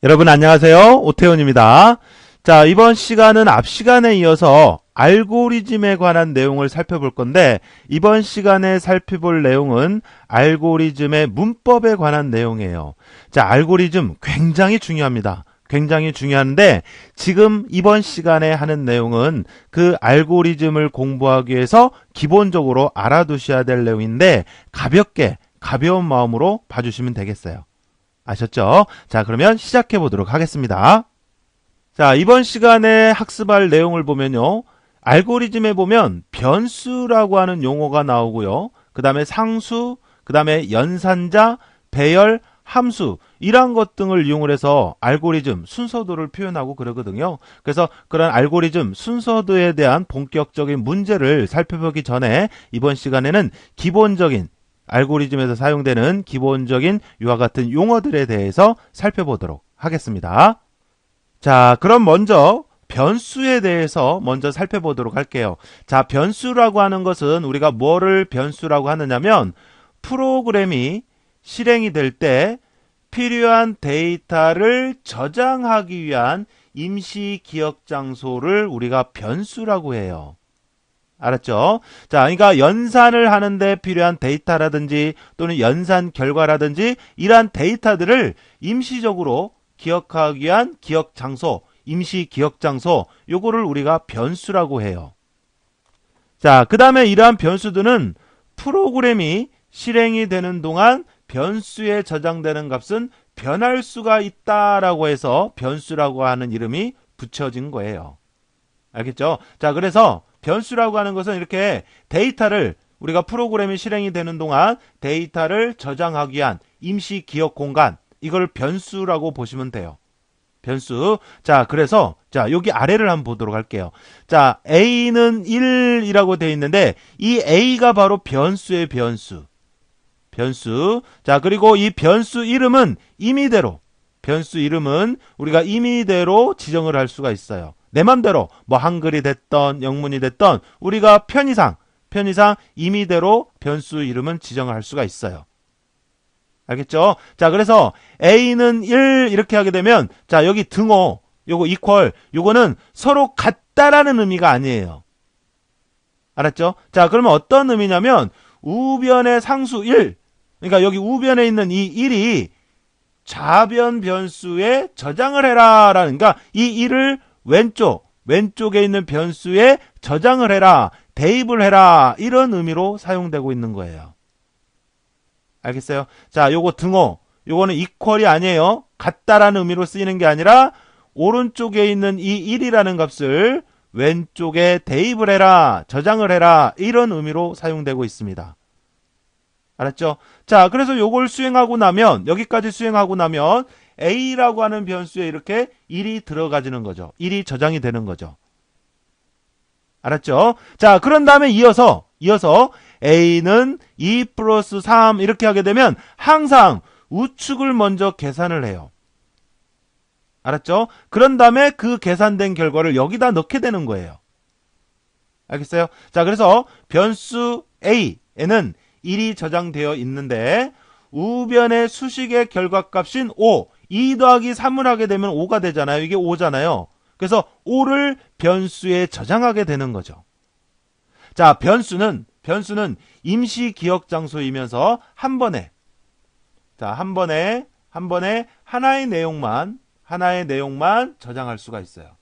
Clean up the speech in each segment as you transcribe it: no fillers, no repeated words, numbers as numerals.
여러분 안녕하세요. 오태훈입니다. 자, 이번 시간은 앞 시간에 이어서 알고리즘에 관한 내용을 살펴볼 건데, 이번 시간에 살펴볼 내용은 알고리즘의 문법에 관한 내용이에요. 자, 알고리즘 굉장히 중요합니다. 굉장히 중요한데, 지금 이번 시간에 하는 내용은 그 알고리즘을 공부하기 위해서 기본적으로 알아두셔야 될 내용인데, 가벼운 마음으로 봐주시면 되겠어요. 아셨죠? 자, 그러면 시작해 보도록 하겠습니다. 자, 이번 시간에 학습할 내용을 보면요. 알고리즘에 보면 변수라고 하는 용어가 나오고요. 그 다음에 상수, 그 다음에 연산자, 배열, 함수 이러한 것 등을 이용을 해서 알고리즘 순서도를 표현하고 그러거든요. 그래서 그런 알고리즘 순서도에 대한 본격적인 문제를 살펴보기 전에 이번 시간에는 기본적인 알고리즘에서 사용되는 기본적인 이와 같은 용어들에 대해서 살펴보도록 하겠습니다. 자, 그럼 먼저 변수에 대해서 먼저 살펴보도록 할게요. 자, 변수라고 하는 것은 우리가 뭐를 변수라고 하느냐면 프로그램이 실행이 될 때 필요한 데이터를 저장하기 위한 임시 기억 장소를 우리가 변수라고 해요. 알았죠? 자, 그러니까 연산을 하는데 필요한 데이터라든지 또는 연산 결과라든지 이러한 데이터들을 임시적으로 기억하기 위한 기억 장소, 임시 기억 장소, 요거를 우리가 변수라고 해요. 자, 그 다음에 이러한 변수들은 프로그램이 실행이 되는 동안 변수에 저장되는 값은 변할 수가 있다라고 해서 변수라고 하는 이름이 붙여진 거예요. 알겠죠? 자, 그래서 변수라고 하는 것은 이렇게 데이터를 우리가 프로그램이 실행이 되는 동안 데이터를 저장하기 위한 임시 기억 공간, 이걸 변수라고 보시면 돼요. 변수. 자, 그래서 자, 여기 아래를 한번 보도록 할게요. 자, A는 1이라고 되어 있는데 이 A가 바로 변수의 변수. 변수. 자, 그리고 이 변수 이름은 임의대로, 변수 이름은 우리가 임의대로 지정을 할 수가 있어요. 내 맘대로 뭐 한글이 됐던 영문이 됐던 우리가 편의상 임의대로 변수 이름은 지정을 할 수가 있어요. 알겠죠? 자, 그래서 A는 1 이렇게 하게 되면 자, 여기 등호 요거 이퀄 요거는 서로 같다라는 의미가 아니에요. 알았죠? 자, 그러면 어떤 의미냐면 우변의 상수 1, 그러니까 여기 우변에 있는 이 1이 좌변 변수에 저장을 해라 라는, 그러니까 이 1을 왼쪽에 있는 변수에 저장을 해라, 대입을 해라, 이런 의미로 사용되고 있는 거예요. 알겠어요? 자, 요거 등호, 요거는 이퀄이 아니에요. 같다라는 의미로 쓰이는 게 아니라 오른쪽에 있는 이 1이라는 값을 왼쪽에 대입을 해라, 저장을 해라, 이런 의미로 사용되고 있습니다. 알았죠? 자, 그래서 요걸 수행하고 나면, 여기까지 수행하고 나면 A라고 하는 변수에 이렇게 1이 들어가지는 거죠. 1이 저장이 되는 거죠. 알았죠? 자, 그런 다음에 이어서 A는 2 플러스 3 이렇게 하게 되면 항상 우측을 먼저 계산을 해요. 알았죠? 그런 다음에 그 계산된 결과를 여기다 넣게 되는 거예요. 알겠어요? 자, 그래서 변수 A에는 1이 저장되어 있는데 우변의 수식의 결과값인 5, 2 더하기 3을 하게 되면 5가 되잖아요. 이게 5잖아요. 그래서 5를 변수에 저장하게 되는 거죠. 자, 변수는 임시 기억 장소이면서 한 번에 하나의 내용만 저장할 수가 있어요.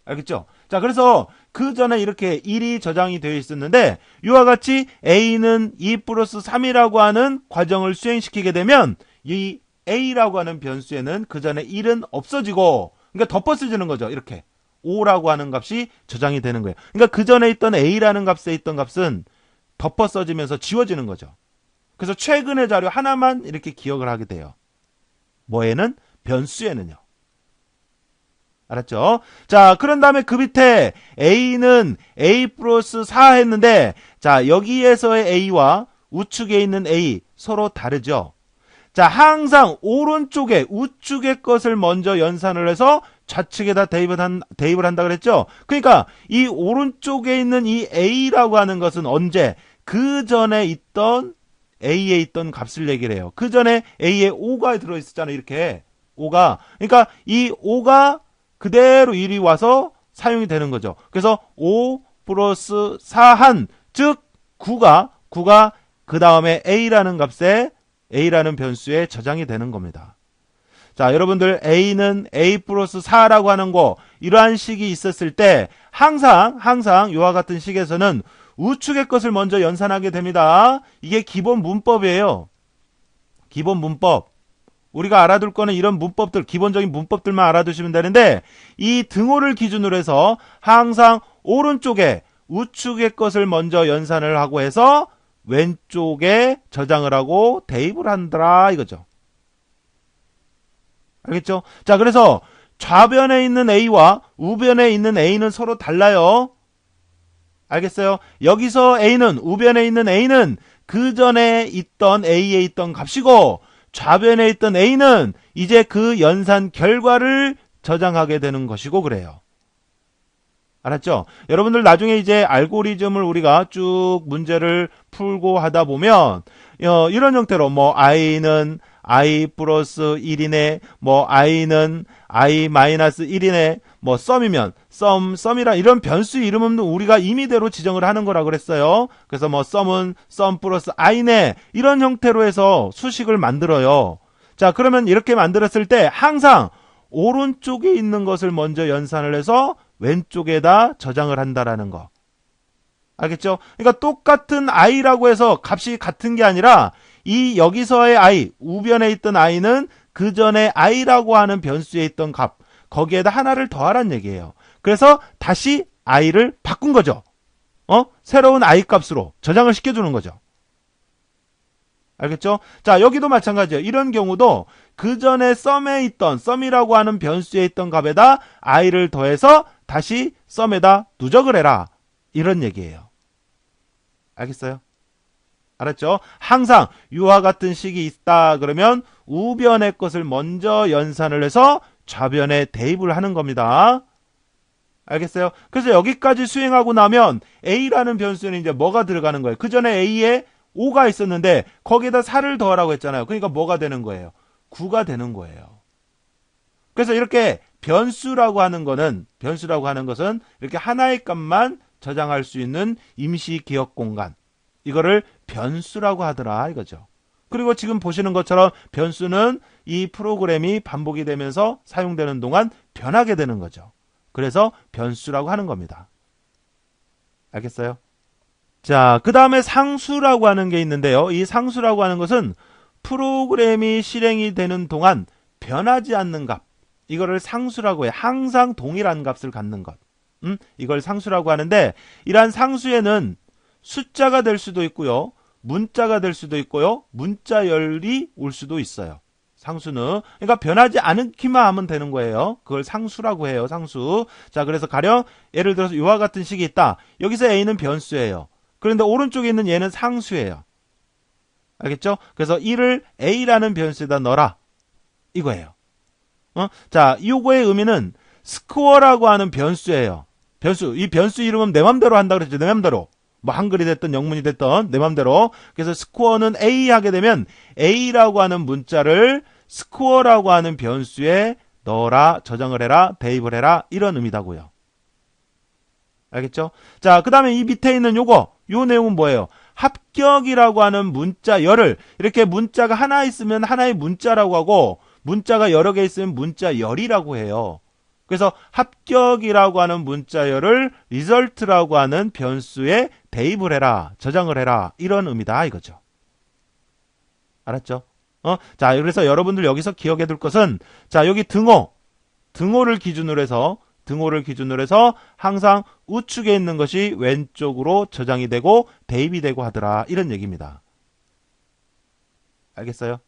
알겠죠? 자, 그래서 그 전에 이렇게 1이 저장이 되어 있었는데 이와 같이 A는 2 플러스 3이라고 하는 과정을 수행시키게 되면 이 A라고 하는 변수에는 그 전에 1은 없어지고, 그러니까 덮어쓰지는 거죠. 이렇게 5라고 하는 값이 저장이 되는 거예요. 그러니까 그 전에 있던 A라는 값에 있던 값은 덮어 써지면서 지워지는 거죠. 그래서 최근의 자료 하나만 이렇게 기억을 하게 돼요. 뭐에는? 변수에는요. 알았죠? 자, 그런 다음에 그 밑에 A는 A 플러스 4 했는데, 자, 여기에서의 A와 우측에 있는 A 서로 다르죠? 자, 항상 우측의 것을 먼저 연산을 해서 좌측에다 대입을 한다 그랬죠? 그러니까 이 오른쪽에 있는 이 A라고 하는 것은 언제? 그 전에 있던 A에 있던 값을 얘기를 해요. 그 전에 A에 5가 들어있었잖아요. 이렇게 5가. 그러니까 이 5가 그대로 이리 와서 사용이 되는 거죠. 그래서 5 플러스 4한, 즉 9가 그 다음에 a라는 값에 a라는 변수에 저장이 되는 겁니다. 자, 여러분들 a는 a 플러스 4라고 하는 거, 이러한 식이 있었을 때 항상 이와 같은 식에서는 우측의 것을 먼저 연산하게 됩니다. 이게 기본 문법이에요. 기본 문법. 우리가 알아둘 거는 이런 문법들, 기본적인 문법들만 알아두시면 되는데, 이 등호를 기준으로 해서 항상 오른쪽에 우측의 것을 먼저 연산을 하고 해서 왼쪽에 저장을 하고 대입을 한다 이거죠. 알겠죠? 자, 그래서 좌변에 있는 a와 우변에 있는 a는 서로 달라요. 알겠어요? 여기서 a는, 우변에 있는 a는 그 전에 있던 a에 있던 값이고, 좌변에 있던 a는 이제 그 연산 결과를 저장하게 되는 것이고 그래요. 알았죠? 여러분들 나중에 이제 알고리즘을 우리가 쭉 문제를 풀고 하다 보면 이런 형태로 뭐 i는 i 플러스 1이네, 뭐 i는 i 마이너스 1이네, 뭐 썸이면 썸이라 이런 변수 이름은 우리가 임의대로 지정을 하는 거라 그랬어요. 그래서 뭐 썸은 썸 플러스 i네, 이런 형태로 해서 수식을 만들어요. 자, 그러면 이렇게 만들었을 때 항상 오른쪽에 있는 것을 먼저 연산을 해서 왼쪽에다 저장을 한다라는 거. 알겠죠? 그러니까 똑같은 i라고 해서 값이 같은 게 아니라 이 여기서의 i, 우변에 있던 i는 그 전에 i라고 하는 변수에 있던 값, 거기에다 하나를 더하란 얘기예요. 그래서 다시 i를 바꾼 거죠. 새로운 i 값으로 저장을 시켜주는 거죠. 알겠죠? 자, 여기도 마찬가지예요. 이런 경우도 그 전에 썸에 있던, 썸이라고 하는 변수에 있던 값에다 i를 더해서 다시 썸에다 누적을 해라. 이런 얘기예요. 알겠어요? 알았죠? 항상 이와 같은 식이 있다 그러면 우변의 것을 먼저 연산을 해서 좌변에 대입을 하는 겁니다. 알겠어요? 그래서 여기까지 수행하고 나면 a라는 변수는 이제 뭐가 들어가는 거예요? 그 전에 a에 5가 있었는데 거기에다 4를 더하라고 했잖아요. 그러니까 뭐가 되는 거예요? 9가 되는 거예요. 그래서 이렇게 변수라고 하는 것은 이렇게 하나의 값만 저장할 수 있는 임시 기억 공간, 이거를 변수라고 하더라 이거죠. 그리고 지금 보시는 것처럼 변수는 이 프로그램이 반복이 되면서 사용되는 동안 변하게 되는 거죠. 그래서 변수라고 하는 겁니다. 알겠어요? 자, 그 다음에 상수라고 하는 게 있는데요. 이 상수라고 하는 것은 프로그램이 실행이 되는 동안 변하지 않는 값, 이거를 상수라고 해. 항상 동일한 값을 갖는 것. 이걸 상수라고 하는데, 이러한 상수에는 숫자가 될 수도 있고요, 문자가 될 수도 있고요, 문자열이 올 수도 있어요. 상수는. 그러니까 변하지 않기만 하면 되는 거예요. 그걸 상수라고 해요. 상수. 자, 그래서 가령 예를 들어서 이와 같은 식이 있다. 여기서 a는 변수예요. 그런데 오른쪽에 있는 얘는 상수예요. 알겠죠? 그래서 1을 a라는 변수에다 넣어라. 이거예요. 자, 요거의 의미는 스코어라고 하는 변수예요. 변수. 이 변수 이름은 내 맘대로 한다 그랬죠. 내 맘대로. 뭐 한글이 됐든 영문이 됐든 내 맘대로. 그래서 스코어는 A 하게 되면 A라고 하는 문자를 스코어라고 하는 변수에 넣어라, 저장을 해라, 대입을 해라, 이런 의미다고요. 알겠죠? 자, 그 다음에 이 밑에 있는 요 내용은 뭐예요? 합격이라고 하는 문자열을, 이렇게 문자가 하나 있으면 하나의 문자라고 하고, 문자가 여러 개 있으면 문자열이라고 해요. 그래서 합격이라고 하는 문자열을 result라고 하는 변수에 대입을 해라, 저장을 해라, 이런 의미다 이거죠. 알았죠? 자, 그래서 여러분들 여기서 기억해 둘 것은, 자, 여기 등호를 기준으로 해서 항상 우측에 있는 것이 왼쪽으로 저장이 되고 대입이 되고 하더라, 이런 얘기입니다. 알겠어요?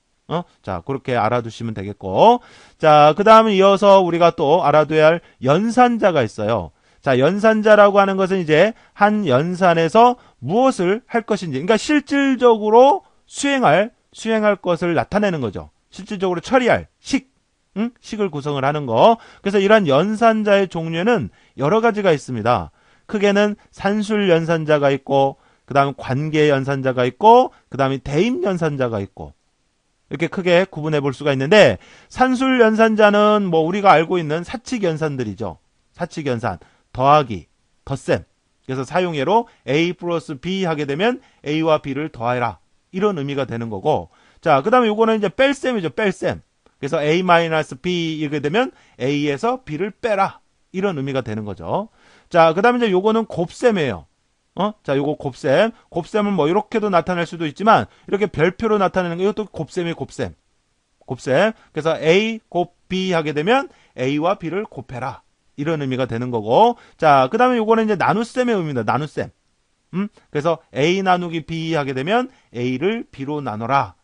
자, 그렇게 알아두시면 되겠고. 자, 그 다음에 이어서 우리가 또 알아둬야 할 연산자가 있어요. 자, 연산자라고 하는 것은 이제 한 연산에서 무엇을 할 것인지, 그러니까 실질적으로 수행할 것을 나타내는 거죠. 실질적으로 처리할 식을 구성을 하는 거. 그래서 이러한 연산자의 종류에는 여러 가지가 있습니다. 크게는 산술 연산자가 있고, 그 다음에 관계 연산자가 있고, 그 다음에 대입 연산자가 있고. 이렇게 크게 구분해 볼 수가 있는데, 산술 연산자는 뭐 우리가 알고 있는 사칙 연산들이죠. 사칙 연산, 더하기, 덧셈. 그래서 사용예로 A 플러스 B 하게 되면 A와 B를 더해라. 이런 의미가 되는 거고, 자, 그 다음에 요거는 이제 뺄셈이죠. 뺄셈. 그래서 A 마이너스 B 이렇게 되면 A에서 B를 빼라. 이런 의미가 되는 거죠. 자, 그 다음에 이제 요거는 곱셈이에요. 자, 요거 곱셈. 곱셈은 뭐 이렇게도 나타낼 수도 있지만 이렇게 별표로 나타내는 거 이것도 곱셈이 곱셈. 곱셈. 그래서 A 곱 B 하게 되면 A와 B를 곱해라. 이런 의미가 되는 거고. 자, 그 다음에 요거는 이제 나눗셈의 의미입니다. 나눗셈. 그래서 A 나누기 B 하게 되면 A를 B로 나눠라.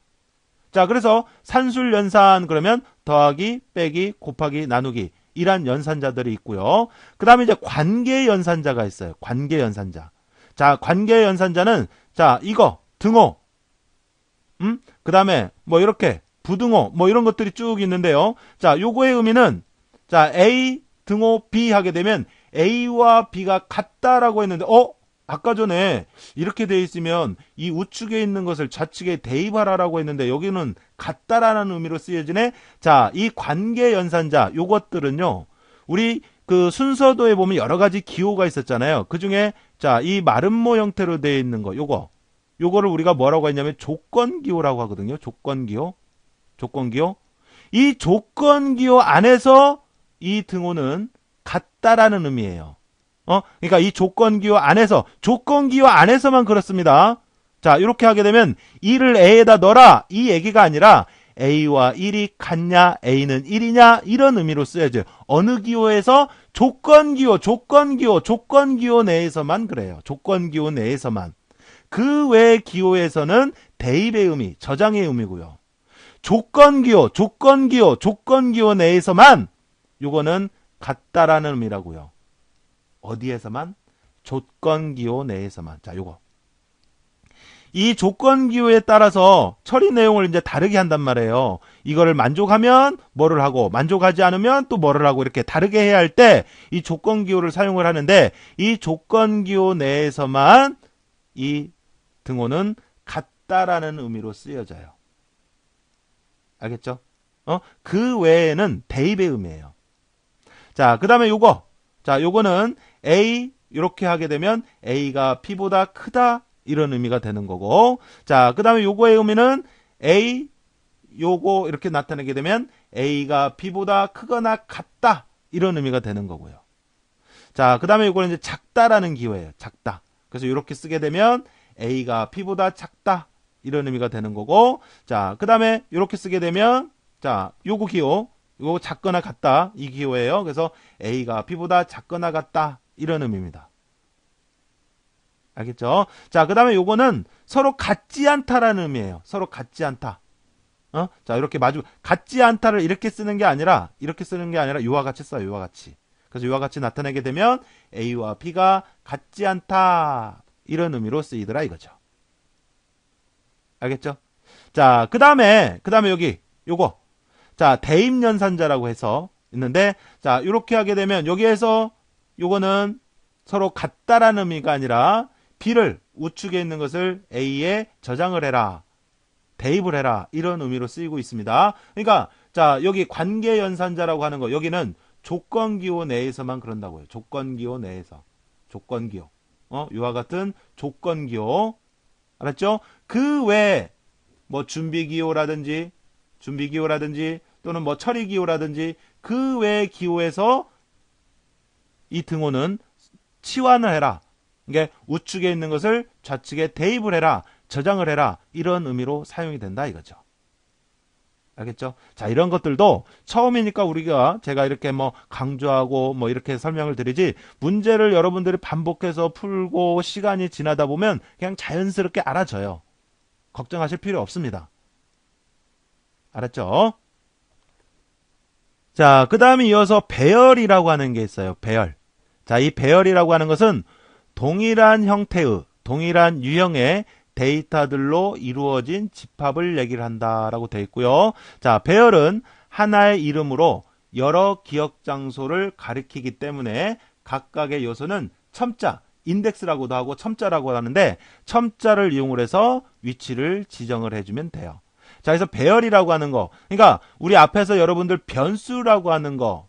자, 그래서 산술 연산 그러면 더하기, 빼기, 곱하기, 나누기. 이란 연산자들이 있고요. 그 다음에 이제 관계 연산자가 있어요. 관계 연산자. 자, 관계 연산자는, 자, 이거, 등호. 그 다음에, 뭐, 이렇게, 부등호, 뭐, 이런 것들이 쭉 있는데요. 자, 요거의 의미는, 자, A, 등호, B 하게 되면, A와 B가 같다라고 했는데, 아까 전에, 이렇게 돼 있으면, 이 우측에 있는 것을 좌측에 대입하라라고 했는데, 여기는 같다라는 의미로 쓰여지네. 자, 이 관계 연산자, 요것들은요, 우리, 그 순서도에 보면 여러 가지 기호가 있었잖아요. 그 중에 자, 이 마름모 형태로 되어 있는 거, 요거를 우리가 뭐라고 했냐면 조건기호라고 하거든요. 조건기호. 이 조건기호 안에서 이 등호는 같다라는 의미예요. 그러니까 이 조건기호 안에서만 그렇습니다. 자, 이렇게 하게 되면 2를 A에다 넣어라. 이 얘기가 아니라 A와 1이 같냐, A는 1이냐, 이런 의미로 쓰여져요. 어느 기호에서? 조건기호 내에서만 그래요. 조건기호 내에서만. 그 외 기호에서는 대입의 의미, 저장의 의미고요. 조건기호 내에서만 요거는 같다라는 의미라고요. 어디에서만? 조건기호 내에서만. 자, 요거. 이 조건기호에 따라서 처리 내용을 이제 다르게 한단 말이에요. 이거를 만족하면 뭐를 하고, 만족하지 않으면 또 뭐를 하고, 이렇게 다르게 해야 할 때 이 조건기호를 사용을 하는데, 이 조건기호 내에서만 이 등호는 같다라는 의미로 쓰여져요. 알겠죠? 그 외에는 대입의 의미예요. 자, 그 다음에 요거. 자, 요거는 A, 이렇게 하게 되면 A가 B보다 크다. 이런 의미가 되는 거고. 자, 그 다음에 요거의 의미는 A, 요거 이렇게 나타내게 되면 A가 B보다 크거나 같다. 이런 의미가 되는 거고요. 자, 그 다음에 요거는 이제 작다라는 기호예요. 작다. 그래서 이렇게 쓰게 되면 A가 B보다 작다. 이런 의미가 되는 거고. 자, 그 다음에 이렇게 쓰게 되면, 자, 요거 기호, 요거 작거나 같다. 이 기호예요. 그래서 A가 B보다 작거나 같다. 이런 의미입니다. 알겠죠? 자, 그 다음에 요거는 서로 같지 않다라는 의미예요. 서로 같지 않다. 자, 이렇게 같지 않다를 이렇게 쓰는 게 아니라, 요와 같이 써요. 요와 같이. 그래서 요와 같이 나타내게 되면 A와 B가 같지 않다. 이런 의미로 쓰이더라 이거죠. 알겠죠? 자, 그 다음에 여기, 요거. 자, 대입연산자라고 해서 있는데, 자, 요렇게 하게 되면 여기에서 요거는 서로 같다라는 의미가 아니라, B를 우측에 있는 것을 A에 저장을 해라. 대입을 해라. 이런 의미로 쓰이고 있습니다. 그러니까 자, 여기 관계 연산자라고 하는 거 여기는 조건기호 내에서만 그런다고요. 조건기호 내에서. 조건기호. 이와 같은 조건기호. 알았죠? 그 외에 뭐 준비기호라든지 또는 뭐 처리기호라든지 그 외 기호에서 이 등호는 치환을 해라. 이게 우측에 있는 것을 좌측에 대입을 해라, 저장을 해라, 이런 의미로 사용이 된다 이거죠. 알겠죠? 자, 이런 것들도 처음이니까 제가 이렇게 뭐 강조하고 뭐 이렇게 설명을 드리지, 문제를 여러분들이 반복해서 풀고 시간이 지나다 보면 그냥 자연스럽게 알아져요. 걱정하실 필요 없습니다. 알았죠? 자, 그 다음에 이어서 배열이라고 하는 게 있어요. 배열. 자, 이 배열이라고 하는 것은 동일한 형태의, 동일한 유형의 데이터들로 이루어진 집합을 얘기를 한다라고 되어 있고요. 자, 배열은 하나의 이름으로 여러 기억 장소를 가리키기 때문에 각각의 요소는 첨자, 인덱스라고도 하고 첨자라고 하는데 첨자를 이용을 해서 위치를 지정을 해주면 돼요. 자, 그래서 배열이라고 하는 거. 그러니까 우리 앞에서 여러분들 변수라고 하는 거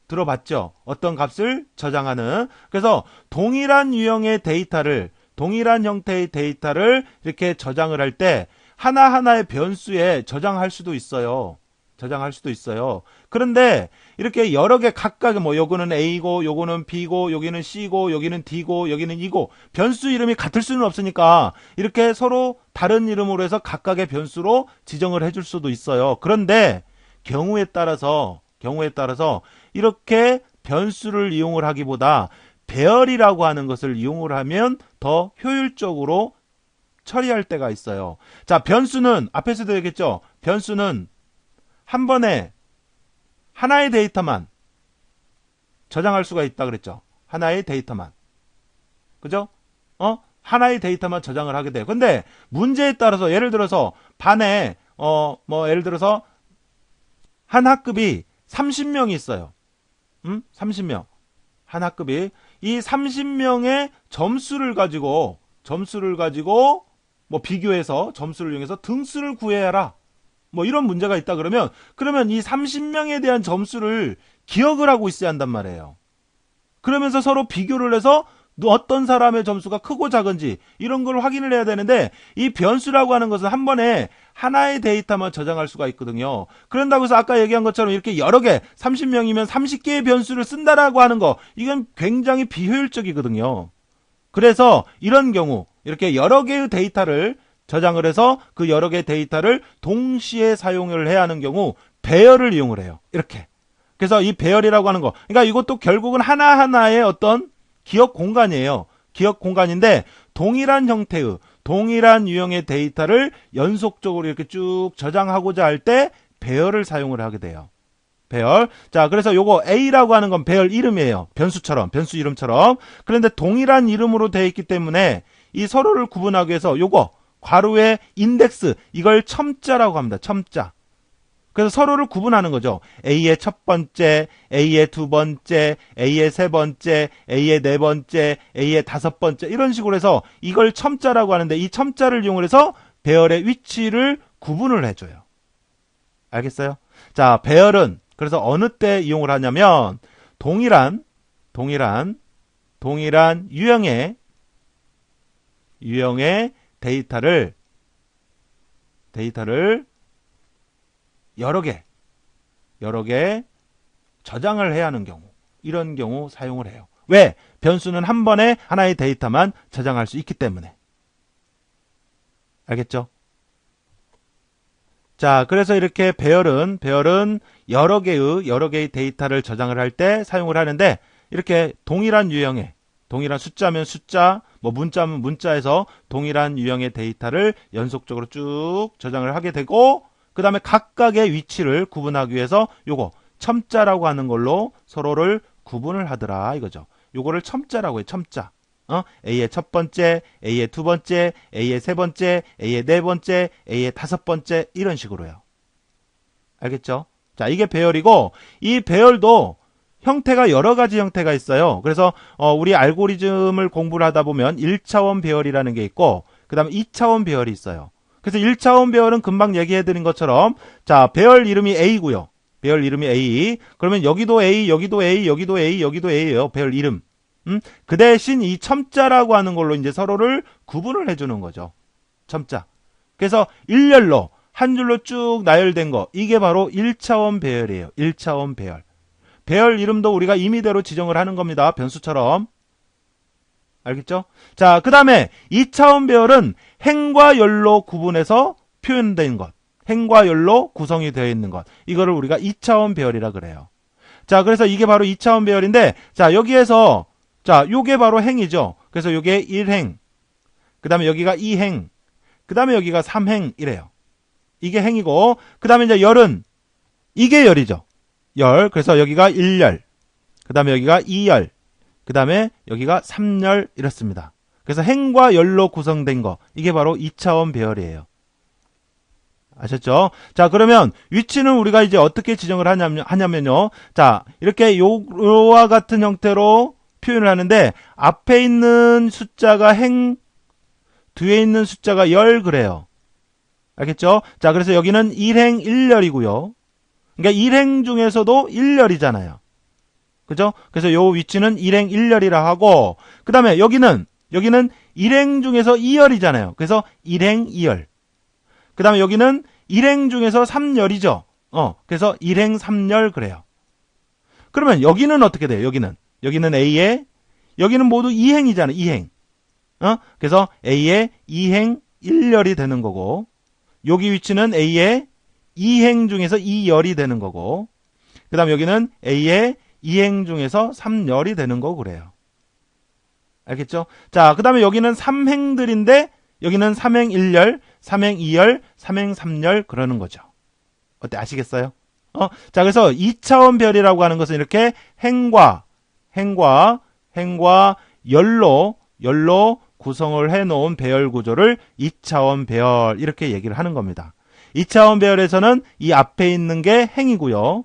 들어봤죠? 어떤 값을 저장하는. 그래서 동일한 유형의 데이터를, 동일한 형태의 데이터를 이렇게 저장을 할 때 하나하나의 변수에 저장할 수도 있어요. 저장할 수도 있어요. 그런데 이렇게 여러 개 각각 뭐 요거는 A고 요거는 B고 여기는 C고 여기는 D고 여기는 E고 변수 이름이 같을 수는 없으니까 이렇게 서로 다른 이름으로 해서 각각의 변수로 지정을 해줄 수도 있어요. 그런데 경우에 따라서 이렇게 변수를 이용을 하기보다 배열이라고 하는 것을 이용을 하면 더 효율적으로 처리할 때가 있어요. 자, 변수는 앞에서도 얘기했죠. 변수는 한 번에 하나의 데이터만 저장할 수가 있다 그랬죠. 하나의 데이터만. 그죠? 하나의 데이터만 저장을 하게 돼요. 근데 문제에 따라서 예를 들어서 반에 예를 들어서 한 학급이 30명이 있어요. 30명. 한 학급이 이 30명의 점수를 가지고 뭐 비교해서 점수를 이용해서 등수를 구해라. 뭐 이런 문제가 있다 그러면 이 30명에 대한 점수를 기억을 하고 있어야 한단 말이에요. 그러면서 서로 비교를 해서 어떤 사람의 점수가 크고 작은지 이런 걸 확인을 해야 되는데 이 변수라고 하는 것은 한 번에 하나의 데이터만 저장할 수가 있거든요. 그런다고 해서 아까 얘기한 것처럼 이렇게 여러 개 30명이면 30개의 변수를 쓴다라고 하는 거 이건 굉장히 비효율적이거든요. 그래서 이런 경우 이렇게 여러 개의 데이터를 저장을 해서 그 여러 개의 데이터를 동시에 사용을 해야 하는 경우 배열을 이용을 해요. 이렇게. 그래서 이 배열이라고 하는 거 그러니까 이것도 결국은 하나하나의 어떤 기억 공간이에요. 기억 공간인데 동일한 형태의 동일한 유형의 데이터를 연속적으로 이렇게 쭉 저장하고자 할 때 배열을 사용을 하게 돼요. 배열. 자, 그래서 요거 A라고 하는 건 배열 이름이에요. 변수처럼, 변수 이름처럼. 그런데 동일한 이름으로 되어 있기 때문에 이 서로를 구분하기 위해서 요거 괄호의 인덱스 이걸 첨자라고 합니다. 첨자. 그래서 서로를 구분하는 거죠. A의 첫 번째, A의 두 번째, A의 세 번째, A의 네 번째, A의 다섯 번째 이런 식으로 해서 이걸 첨자라고 하는데 이 첨자를 이용해서 배열의 위치를 구분을 해줘요. 알겠어요? 자, 배열은 그래서 어느 때 이용을 하냐면 동일한 유형의 데이터를 여러 개 저장을 해야 하는 경우 이런 경우 사용을 해요. 왜? 변수는 한 번에 하나의 데이터만 저장할 수 있기 때문에. 알겠죠? 자, 그래서 이렇게 배열은 여러 개의 데이터를 저장을 할 때 사용을 하는데 이렇게 동일한 숫자면 숫자, 뭐 문자면 문자에서 동일한 유형의 데이터를 연속적으로 쭉 저장을 하게 되고 그 다음에 각각의 위치를 구분하기 위해서 요거 첨자라고 하는 걸로 서로를 구분을 하더라 이거죠. 요거를 첨자라고 해요. 첨자. A의 첫 번째, A의 두 번째, A의 세 번째, A의 네 번째, A의 다섯 번째 이런 식으로요. 알겠죠? 자, 이게 배열이고 이 배열도 형태가 여러 가지 형태가 있어요. 그래서 우리 알고리즘을 공부를 하다 보면 1차원 배열이라는 게 있고 그 다음에 2차원 배열이 있어요. 그래서 1차원 배열은 금방 얘기해드린 것처럼 자, 배열 이름이 A고요. 배열 이름이 A. 그러면 여기도 A, 여기도 A, 여기도 A, 여기도 A예요. 배열 이름. 그 대신 이 첨자라고 하는 걸로 이제 서로를 구분을 해주는 거죠. 첨자. 그래서 일렬로 한 줄로 쭉 나열된 거 이게 바로 1차원 배열이에요. 1차원 배열. 배열 이름도 우리가 임의대로 지정을 하는 겁니다. 변수처럼. 알겠죠? 자, 그 다음에 2차원 배열은 행과 열로 구분해서 표현된 것. 행과 열로 구성이 되어 있는 것. 이거를 우리가 2차원 배열이라 그래요. 자, 그래서 이게 바로 2차원 배열인데 자, 여기에서 자, 요게 바로 행이죠. 그래서 요게 1행. 그 다음에 여기가 2행. 그 다음에 여기가 3행 이래요. 이게 행이고 그 다음에 이제 열은 이게 열이죠. 열. 그래서 여기가 1열. 그 다음에 여기가 2열. 그 다음에 여기가 3열 이렇습니다. 그래서 행과 열로 구성된 거. 이게 바로 2차원 배열이에요. 아셨죠? 자, 그러면 위치는 우리가 이제 어떻게 지정을 하냐면요. 자, 이렇게 요와 같은 형태로 표현을 하는데 앞에 있는 숫자가 행, 뒤에 있는 숫자가 열 그래요. 알겠죠? 자, 그래서 여기는 일행 1열이고요. 그러니까 일행 중에서도 1열이잖아요. 그죠? 그래서 요 위치는 일행 1열이라 하고, 그 다음에 여기는 일행 중에서 2열이잖아요. 그래서 일행 2열. 그 다음에 여기는 일행 중에서 3열이죠. 그래서 일행 3열 그래요. 그러면 여기는 어떻게 돼요? 여기는 A에, 여기는 모두 2행이잖아요. 2행. 그래서 A에 2행 1열이 되는 거고, 여기 위치는 A에 2행 중에서 2열이 되는 거고, 그 다음 여기는 A에 2행 중에서 3열이 되는 거고 그래요. 알겠죠? 자, 그 다음에 여기는 3행들인데 여기는 3행 1열, 3행 2열, 3행 3열 그러는 거죠. 어때? 아시겠어요? 자, 그래서 2차원 별이라고 하는 것은 이렇게 행과 열로 구성을 해놓은 배열 구조를 2차원 배열 이렇게 얘기를 하는 겁니다. 2차원 배열에서는 이 앞에 있는 게 행이고요.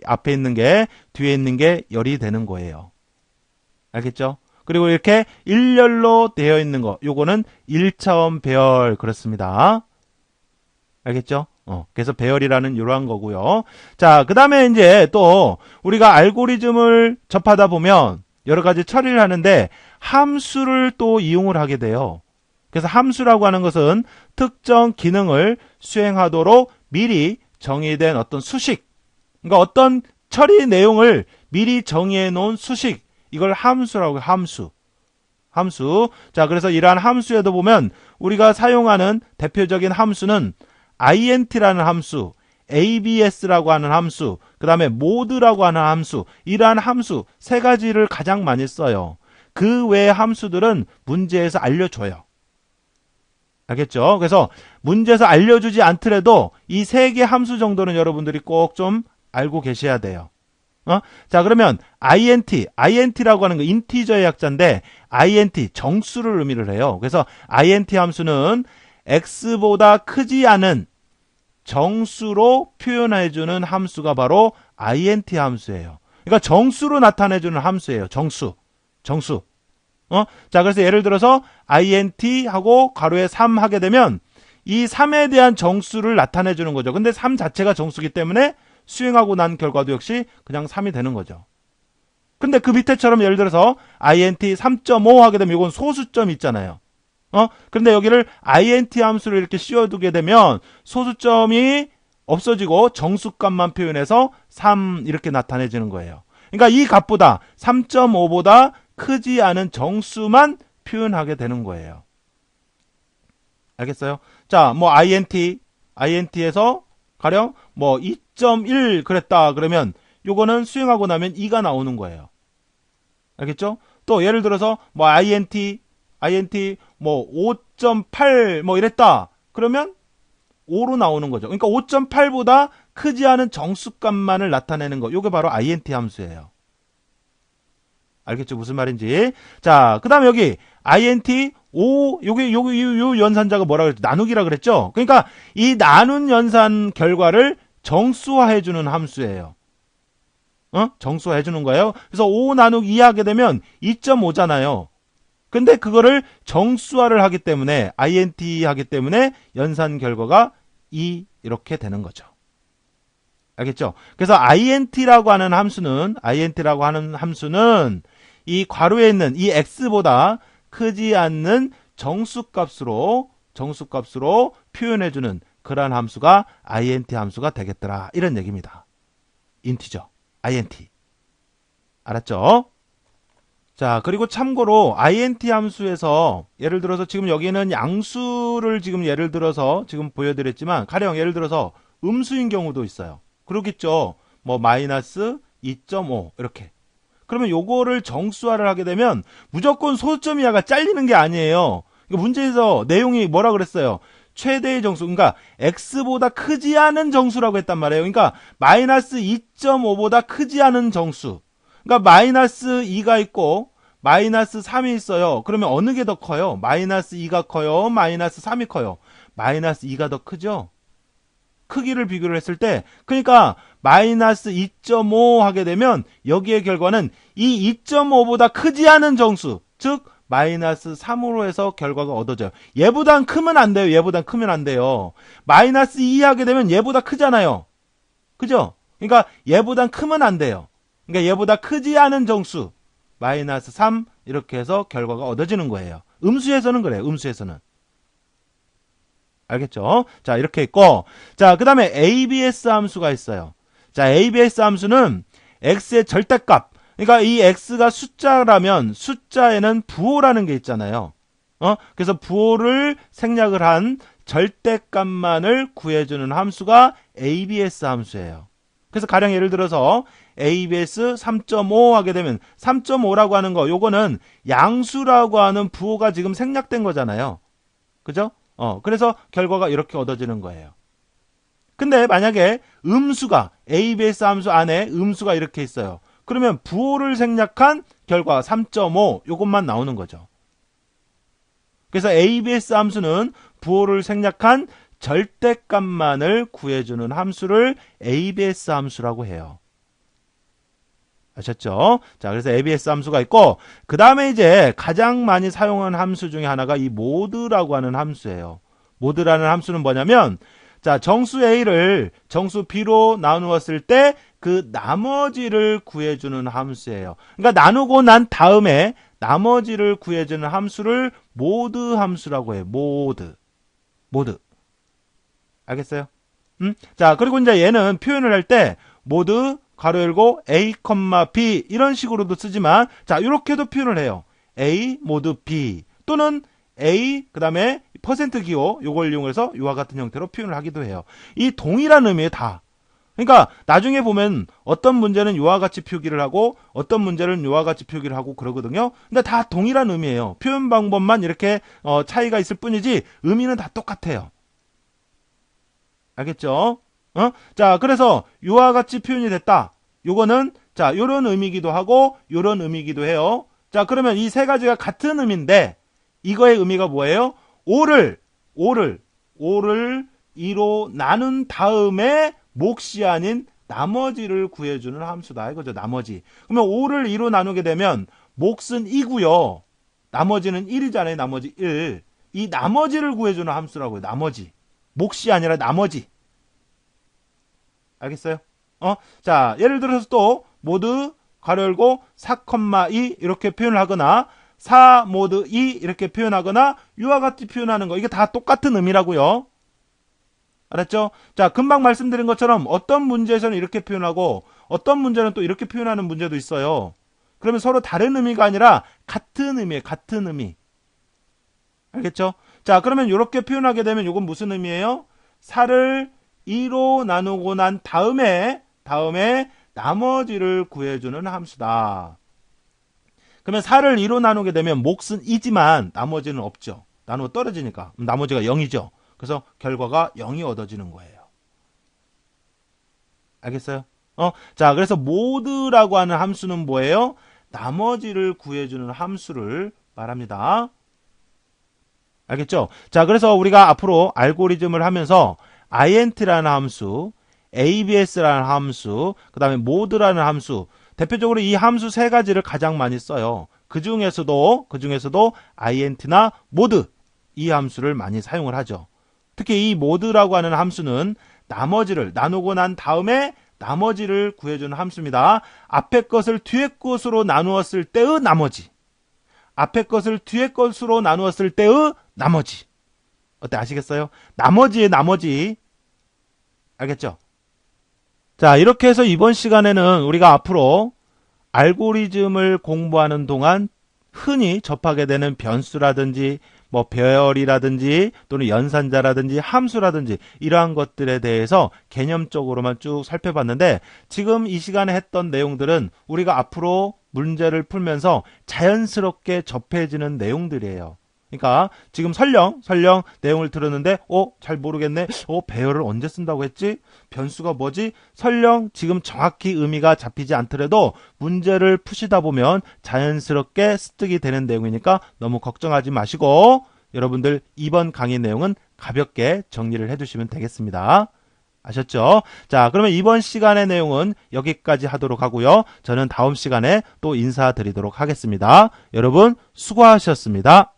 앞에 있는 게 뒤에 있는 게 열이 되는 거예요. 알겠죠? 그리고 이렇게 1열로 되어 있는 거 요거는 1차원 배열 그렇습니다. 알겠죠? 그래서 배열이라는 이러한 거고요. 자, 그 다음에 이제 또 우리가 알고리즘을 접하다 보면 여러 가지 처리를 하는데 함수를 또 이용을 하게 돼요. 그래서 함수라고 하는 것은 특정 기능을 수행하도록 미리 정의된 어떤 수식, 그러니까 어떤 처리 내용을 미리 정의해 놓은 수식, 이걸 함수라고 해요. 함수. 자, 그래서 이러한 함수에도 보면 우리가 사용하는 대표적인 함수는 int라는 함수, abs라고 하는 함수, 그 다음에 mode라고 하는 함수, 이러한 함수 세 가지를 가장 많이 써요. 그 외의 함수들은 문제에서 알려줘요. 알겠죠? 그래서 문제에서 알려주지 않더라도 이 세 개 함수 정도는 여러분들이 꼭 좀 알고 계셔야 돼요. 자, 그러면 int라고 하는 거 인티저의 약자인데 int 정수를 의미를 해요. 그래서 int 함수는 x보다 크지 않은 정수로 표현해주는 함수가 바로 int 함수예요. 그러니까 정수로 나타내주는 함수예요. 정수. 자, 그래서 예를 들어서 int 하고 가로에 3 하게 되면 이 3에 대한 정수를 나타내주는 거죠. 근데 3 자체가 정수기 때문에 수행하고 난 결과도 역시 그냥 3이 되는 거죠. 근데 그 밑에처럼 예를 들어서 int 3.5 하게 되면 이건 소수점이 있잖아요. 그런데 여기를 int 함수를 이렇게 씌워두게 되면 소수점이 없어지고 정수값만 표현해서 3 이렇게 나타내지는 거예요. 그러니까 이 값보다 3.5보다 크지 않은 정수만 표현하게 되는 거예요. 알겠어요? 자, 뭐 int에서 가령 뭐 2.1 그랬다 그러면 요거는 수행하고 나면 2가 나오는 거예요. 알겠죠? 또 예를 들어서 뭐 int 뭐 5.8 뭐 이랬다 그러면 5로 나오는 거죠. 그러니까 5.8보다 크지 않은 정수값만을 나타내는 거. 요게 바로 int 함수예요. 알겠죠? 무슨 말인지. 자, 그 다음에 여기 int 5 요 연산자가 뭐라 그랬죠? 나누기라 그랬죠? 그러니까 이 나눈 연산 결과를 정수화해 주는 함수예요. 정수화해 주는 거예요. 그래서 5 나누기 2 하게 되면 2.5잖아요. 근데 그거를 정수화를 하기 때문에 int 하기 때문에 연산 결과가 2 이렇게 되는 거죠. 알겠죠? 그래서 int라고 하는 함수는 이 괄호에 있는 이 x보다 크지 않는 정수값으로 표현해주는 그러한 함수가 int 함수가 되겠더라. 이런 얘기입니다. 인티저, int. 알았죠? 자, 그리고 참고로 int 함수에서 예를 들어서 지금 여기는 양수를 지금 예를 들어서 지금 보여드렸지만 가령 예를 들어서 음수인 경우도 있어요. 그렇겠죠? 뭐 마이너스 2.5 이렇게. 그러면 요거를 정수화를 하게 되면 무조건 소수점 이하가 잘리는 게 아니에요. 문제에서 내용이 뭐라 그랬어요? 최대의 정수, 그러니까 x보다 크지 않은 정수라고 했단 말이에요. 그러니까 마이너스 2.5보다 크지 않은 정수. 그러니까 마이너스 2가 있고 마이너스 3이 있어요. 그러면 어느 게 더 커요? 마이너스 2가 커요? 마이너스 3이 커요? 마이너스 2가 더 크죠? 크기를 비교를 했을 때, 그러니까 마이너스 2.5 하게 되면 여기의 결과는 이 2.5보다 크지 않은 정수, 즉 마이너스 3으로 해서 결과가 얻어져요. 얘보단 크면 안 돼요. 얘보단 크면 안 돼요. 마이너스 2 하게 되면 얘보다 크잖아요. 그죠? 그러니까 얘보단 크면 안 돼요. 그러니까 얘보다 크지 않은 정수 마이너스 3 이렇게 해서 결과가 얻어지는 거예요. 음수에서는 그래요. 음수에서는. 알겠죠? 자, 이렇게 있고, 자, 그 다음에 ABS 함수가 있어요. 자, ABS 함수는 x의 절대값. 그러니까 이 x가 숫자라면 숫자에는 부호라는 게 있잖아요. 그래서 부호를 생략을 한 절대값만을 구해주는 함수가 ABS 함수예요. 그래서 가령 예를 들어서 ABS 3.5 하게 되면 3.5라고 하는 거, 요거는 양수라고 하는 부호가 지금 생략된 거잖아요. 그죠? 그래서 결과가 이렇게 얻어지는 거예요. 근데 만약에 음수가 ABS 함수 안에 음수가 이렇게 있어요. 그러면 부호를 생략한 결과 3.5 요것만 나오는 거죠. 그래서 ABS 함수는 부호를 생략한 절대값만을 구해주는 함수를 ABS 함수라고 해요. 아셨죠? 자, 그래서 ABS 함수가 있고, 그 다음에 이제 가장 많이 사용한 함수 중에 하나가 이 모드라고 하는 함수예요. 모드라는 함수는 뭐냐면, 자, 정수 A를 정수 B로 나누었을 때 그 나머지를 구해주는 함수예요. 그러니까 나누고 난 다음에 나머지를 구해주는 함수를 모드 함수라고 해요. 모드. 알겠어요? 자, 그리고 이제 얘는 표현을 할 때 모드 가로 열고 A, B 이런 식으로도 쓰지만, 자, 이렇게도 표현을 해요. A 모드 B 또는 A 그 다음에 퍼센트 기호 요걸 이용해서 이와 같은 형태로 표현을 하기도 해요. 이 동일한 의미에 다. 그러니까 나중에 보면 어떤 문제는 이와 같이 표기를 하고 어떤 문제는 이와 같이 표기를 하고 그러거든요. 근데 다 동일한 의미예요. 표현 방법만 이렇게 차이가 있을 뿐이지 의미는 다 똑같아요. 알겠죠? 자, 그래서 이와 같이 표현이 됐다. 요거는 자, 요런 의미기도 하고 요런 의미기도 해요. 자, 그러면 이 세 가지가 같은 의미인데 이거의 의미가 뭐예요? 5를 2로 나눈 다음에 몫이 아닌 나머지를 구해주는 함수다. 이거죠. 나머지. 그러면 5를 2로 나누게 되면 몫은 2고요. 나머지는 1이잖아요. 나머지 1. 이 나머지를 구해주는 함수라고요. 나머지. 몫이 아니라 나머지. 알겠어요? 자, 예를 들어서 또 모드 가로 열고 4,2 이렇게 표현을 하거나 4 모드 2 이렇게 표현하거나 이와 같이 표현하는 거, 이게 다 똑같은 의미라고요. 알았죠? 자, 금방 말씀드린 것처럼 어떤 문제에서는 이렇게 표현하고 어떤 문제는 또 이렇게 표현하는 문제도 있어요. 그러면 서로 다른 의미가 아니라 같은 의미예요. 같은 의미. 알겠죠? 자, 그러면 이렇게 표현하게 되면 이건 무슨 의미예요? 4를 2로 나누고 난 다음에 나머지를 구해주는 함수다. 그러면 4를 2로 나누게 되면 몫은 2지만 나머지는 없죠. 나누어 떨어지니까. 나머지가 0이죠. 그래서 결과가 0이 얻어지는 거예요. 알겠어요? 자, 그래서 모드라고 하는 함수는 뭐예요? 나머지를 구해주는 함수를 말합니다. 알겠죠? 자, 그래서 우리가 앞으로 알고리즘을 하면서 int라는 함수, abs라는 함수, 그 다음에 모드라는 함수, 대표적으로 이 함수 세 가지를 가장 많이 써요. 그 중에서도 int나 모드, 이 함수를 많이 사용을 하죠. 특히 이 모드라고 하는 함수는 나머지를 나누고 난 다음에 나머지를 구해주는 함수입니다. 앞에 것을 뒤에 것으로 나누었을 때의 나머지, 앞에 것을 뒤에 것으로 나누었을 때의 나머지. 어때, 아시겠어요? 나머지의 나머지. 알겠죠? 자, 이렇게 해서 이번 시간에는 우리가 앞으로 알고리즘을 공부하는 동안 흔히 접하게 되는 변수라든지 뭐 배열이라든지 또는 연산자라든지 함수라든지 이러한 것들에 대해서 개념적으로만 쭉 살펴봤는데, 지금 이 시간에 했던 내용들은 우리가 앞으로 문제를 풀면서 자연스럽게 접해지는 내용들이에요. 그러니까 지금 설령 내용을 들었는데 잘 모르겠네. 배열을 언제 쓴다고 했지? 변수가 뭐지? 설령 지금 정확히 의미가 잡히지 않더라도 문제를 푸시다 보면 자연스럽게 습득이 되는 내용이니까 너무 걱정하지 마시고 여러분들 이번 강의 내용은 가볍게 정리를 해두시면 되겠습니다. 아셨죠? 자, 그러면 이번 시간의 내용은 여기까지 하도록 하고요. 저는 다음 시간에 또 인사드리도록 하겠습니다. 여러분 수고하셨습니다.